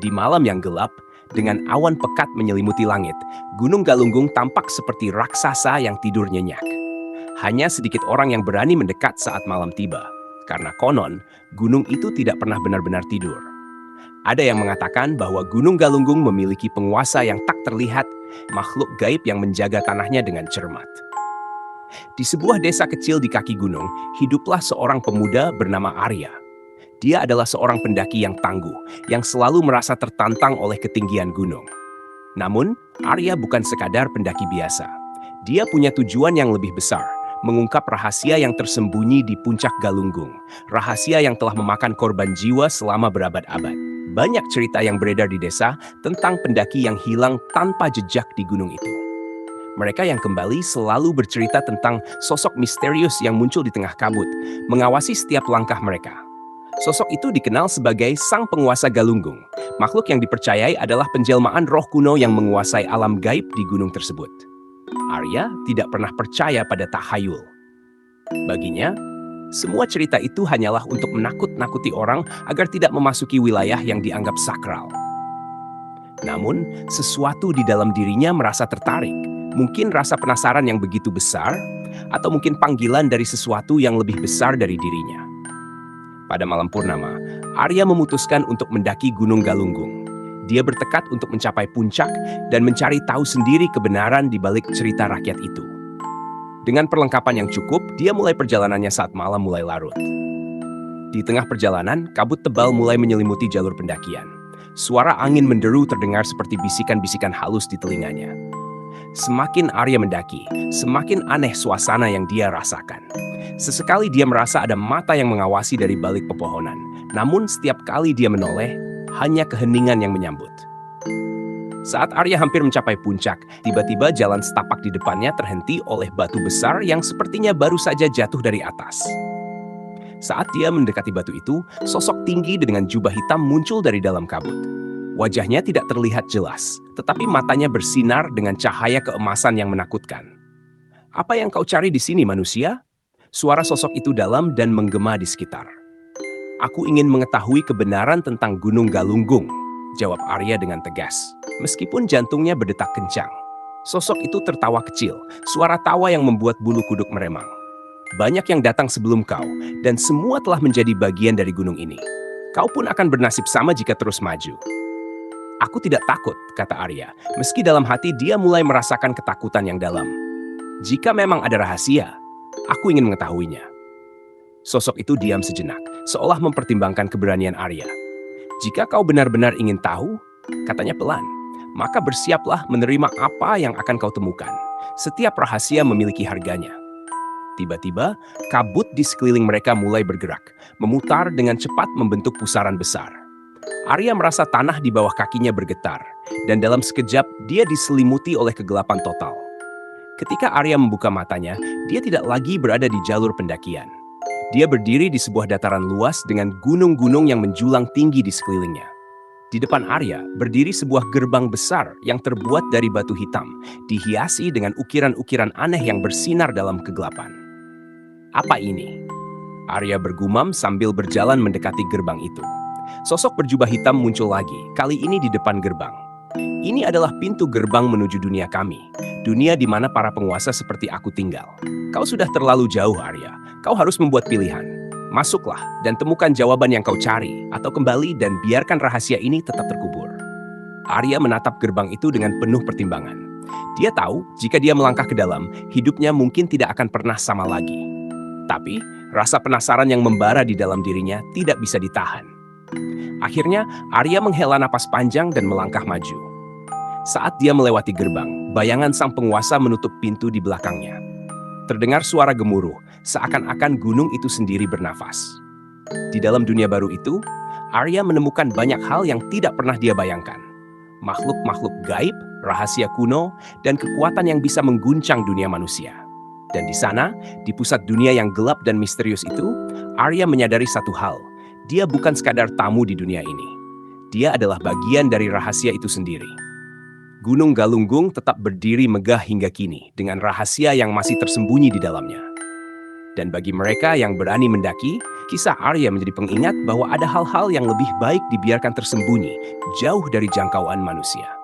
Di malam yang gelap, dengan awan pekat menyelimuti langit, Gunung Galunggung tampak seperti raksasa yang tidur nyenyak. Hanya sedikit orang yang berani mendekat saat malam tiba, karena konon gunung itu tidak pernah benar-benar tidur. Ada yang mengatakan bahwa Gunung Galunggung memiliki penguasa yang tak terlihat, makhluk gaib yang menjaga tanahnya dengan cermat. Di sebuah desa kecil di kaki gunung, hiduplah seorang pemuda bernama Arya. Dia adalah seorang pendaki yang tangguh, yang selalu merasa tertantang oleh ketinggian gunung. Namun, Arya bukan sekadar pendaki biasa. Dia punya tujuan yang lebih besar, mengungkap rahasia yang tersembunyi di puncak Galunggung, rahasia yang telah memakan korban jiwa selama berabad-abad. Banyak cerita yang beredar di desa tentang pendaki yang hilang tanpa jejak di gunung itu. Mereka yang kembali selalu bercerita tentang sosok misterius yang muncul di tengah kabut, mengawasi setiap langkah mereka. Sosok itu dikenal sebagai Sang Penguasa Galunggung, makhluk yang dipercayai adalah penjelmaan roh kuno yang menguasai alam gaib di gunung tersebut. Arya tidak pernah percaya pada tahayul. Baginya, semua cerita itu hanyalah untuk menakut-nakuti orang agar tidak memasuki wilayah yang dianggap sakral. Namun, sesuatu di dalam dirinya merasa tertarik. Mungkin rasa penasaran yang begitu besar, atau mungkin panggilan dari sesuatu yang lebih besar dari dirinya. Pada malam purnama, Arya memutuskan untuk mendaki Gunung Galunggung. Dia bertekad untuk mencapai puncak dan mencari tahu sendiri kebenaran di balik cerita rakyat itu. Dengan perlengkapan yang cukup, dia mulai perjalanannya saat malam mulai larut. Di tengah perjalanan, kabut tebal mulai menyelimuti jalur pendakian. Suara angin menderu terdengar seperti bisikan-bisikan halus di telinganya. Semakin Arya mendaki, semakin aneh suasana yang dia rasakan. Sesekali dia merasa ada mata yang mengawasi dari balik pepohonan. Namun setiap kali dia menoleh, hanya keheningan yang menyambut. Saat Arya hampir mencapai puncak, tiba-tiba jalan setapak di depannya terhenti oleh batu besar yang sepertinya baru saja jatuh dari atas. Saat dia mendekati batu itu, sosok tinggi dengan jubah hitam muncul dari dalam kabut. Wajahnya tidak terlihat jelas, tetapi matanya bersinar dengan cahaya keemasan yang menakutkan. "Apa yang kau cari di sini, manusia?" Suara sosok itu dalam dan menggema di sekitar. "Aku ingin mengetahui kebenaran tentang Gunung Galunggung," jawab Arya dengan tegas, meskipun jantungnya berdetak kencang. Sosok itu tertawa kecil, suara tawa yang membuat bulu kuduk meremang. "Banyak yang datang sebelum kau, dan semua telah menjadi bagian dari gunung ini. Kau pun akan bernasib sama jika terus maju." "Aku tidak takut," kata Arya, meski dalam hati dia mulai merasakan ketakutan yang dalam. "Jika memang ada rahasia, aku ingin mengetahuinya." Sosok itu diam sejenak, seolah mempertimbangkan keberanian Arya. "Jika kau benar-benar ingin tahu," katanya pelan, "maka bersiaplah menerima apa yang akan kau temukan. Setiap rahasia memiliki harganya." Tiba-tiba, kabut di sekeliling mereka mulai bergerak, memutar dengan cepat membentuk pusaran besar. Arya merasa tanah di bawah kakinya bergetar, dan dalam sekejap dia diselimuti oleh kegelapan total. Ketika Arya membuka matanya, dia tidak lagi berada di jalur pendakian. Dia berdiri di sebuah dataran luas dengan gunung-gunung yang menjulang tinggi di sekelilingnya. Di depan Arya berdiri sebuah gerbang besar yang terbuat dari batu hitam, dihiasi dengan ukiran-ukiran aneh yang bersinar dalam kegelapan. "Apa ini?" Arya bergumam sambil berjalan mendekati gerbang itu. Sosok berjubah hitam muncul lagi, kali ini di depan gerbang. "Ini adalah pintu gerbang menuju dunia kami, dunia di mana para penguasa seperti aku tinggal. Kau sudah terlalu jauh, Arya. Kau harus membuat pilihan. Masuklah dan temukan jawaban yang kau cari, atau kembali dan biarkan rahasia ini tetap terkubur." Arya menatap gerbang itu dengan penuh pertimbangan. Dia tahu jika dia melangkah ke dalam, hidupnya mungkin tidak akan pernah sama lagi. Tapi, rasa penasaran yang membara di dalam dirinya tidak bisa ditahan. Akhirnya, Arya menghela napas panjang dan melangkah maju. Saat dia melewati gerbang, bayangan sang penguasa menutup pintu di belakangnya. Terdengar suara gemuruh, seakan-akan gunung itu sendiri bernafas. Di dalam dunia baru itu, Arya menemukan banyak hal yang tidak pernah dia bayangkan. Makhluk-makhluk gaib, rahasia kuno, dan kekuatan yang bisa mengguncang dunia manusia. Dan di sana, di pusat dunia yang gelap dan misterius itu, Arya menyadari satu hal. Dia bukan sekadar tamu di dunia ini. Dia adalah bagian dari rahasia itu sendiri. Gunung Galunggung tetap berdiri megah hingga kini dengan rahasia yang masih tersembunyi di dalamnya. Dan bagi mereka yang berani mendaki, kisah Arya menjadi pengingat bahwa ada hal-hal yang lebih baik dibiarkan tersembunyi, jauh dari jangkauan manusia.